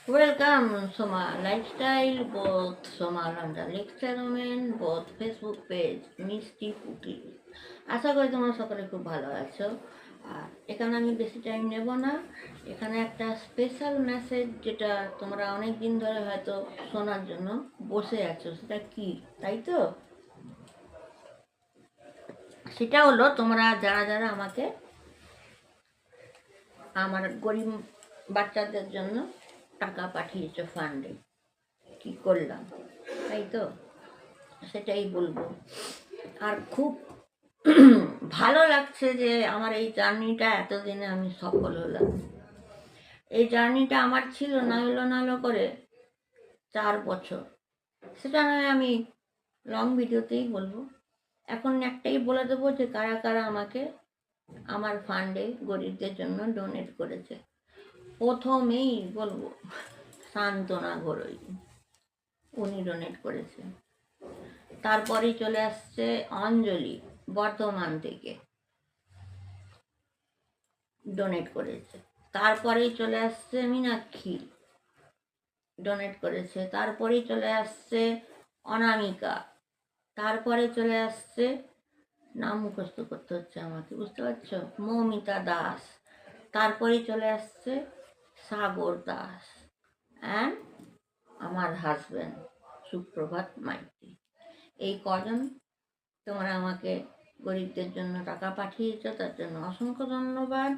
Welcome, Soma Lifestyle, both Soma London Lecture Women, both Facebook page, মিষ্টি পুটি। আশা করি তোমরা সকলে খুব ভালো আছো। আর এখানে আমি বেশি টাইম নেব না। এখানে একটা স্পেশাল মেসেজ যেটা তোমরা অনেক দিন ধরে হয়তো শোনার জন্য বসে আছো, সেটা কি, তাই তো? সেটা হলো তোমরা যারা যারা আমাকে আমার গরিব বাচ্চাদের জন্য টাকা পাঠিয়েছো ফান্ডে, কি করলাম, তাই তো? সেটাই বলবো। আর খুব ভালো লাগছে যে আমার এই জার্নিটা এতদিনে আমি সফল হলাম। এই জার্নিটা আমার ছিল না হলো না হলো করে 4 বছর। সেটা নয় আমি লং ভিডিওতেই বলবো। এখন একটাই বলে দেবো যে কারা কারা আমাকে আমার ফান্ডে গরিবদের জন্য ডোনেট করেছে। প্রথমেই বলবো সান্ত্বনা ঘরোই, উনি ডোনেট করেছে। তারপরেই চলে আসছে অঞ্জলি বর্ধমান থেকে ডোনেট করেছে। তারপরেই চলে আসছে মীনাক্ষী ডোনেট করেছে। তারপরেই চলে আসছে অনামিকা। তারপরে চলে আসছে, নাম মুখস্থ করতে হচ্ছে আমাকে, বুঝতে পারছো, মৌমিতা দাস। তারপরেই চলে আসছে সাগর দাস অ্যান্ড আমার হাজব্যান্ড সুপ্রভাত মাইতি। এই কজন তোমরা আমাকে গরিবদের জন্য টাকা পাঠিয়েছো, তার জন্য অসংখ্য ধন্যবাদ।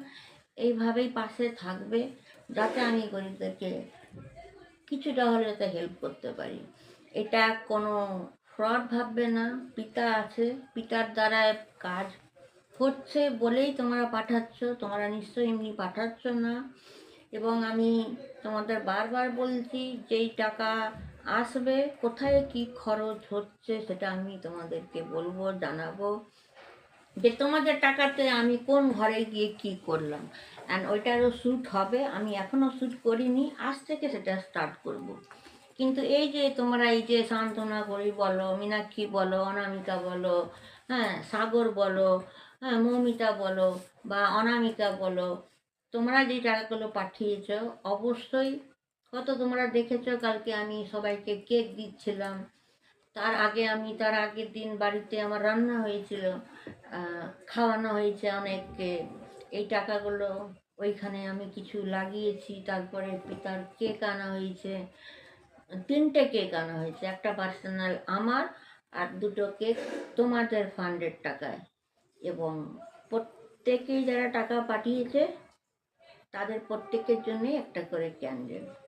এইভাবেই পাশে থাকবে যাতে আমি গরিবদেরকে কিছুটা হলে যাতে হেল্প করতে পারি। এটা কোনো ফ্রড ভাববে না। পিতা আছে, পিতার দ্বারা কাজ হচ্ছে বলেই তোমরা পাঠাচ্ছ, তোমরা নিশ্চয়ই এমনি পাঠাচ্ছ না। এবং আমি তোমাদের বারবার বলছি, যেই টাকা আসবে কোথায় কি খরচ হচ্ছে সেটা আমি তোমাদেরকে বলবো, জানাবো, যে তোমাদের টাকাতে আমি কোন ঘরে গিয়ে কি করলাম। অ্যান্ড ওইটারও শ্যুট হবে। আমি এখনও শ্যুট করিনি, আজ থেকে সেটা স্টার্ট করব। কিন্তু এই যে তোমরা এই যে সান্ত্বনা করি বলো, মীনাক্ষী বলো, অনামিকা বলো, হ্যাঁ সাগর বলো, হ্যাঁ মৌমিতা বলো বা অনামিকা বলো, তোমরা যে টাকাগুলো পাঠিয়েছ, অবশ্যই কত তোমরা দেখেছো, কালকে আমি সবাইকে কেক দিচ্ছিলাম। তার আগের দিন বাড়িতে আমার রান্না হয়েছিল, খাওয়ানো হয়েছে অনেককে। এই টাকাগুলো ওইখানে আমি কিছু লাগিয়েছি। তারপরে পিতার কেক আনা হয়েছে, 3টে কেক আনা হয়েছে, একটা পার্সোনাল আমার আর 2টো কেক তোমাদের ফান্ডের টাকায়। এবং প্রত্যেকেই যারা টাকা পাঠিয়েছে তাদের প্রত্যেকের জন্যই একটা করে ক্যান্ডেল।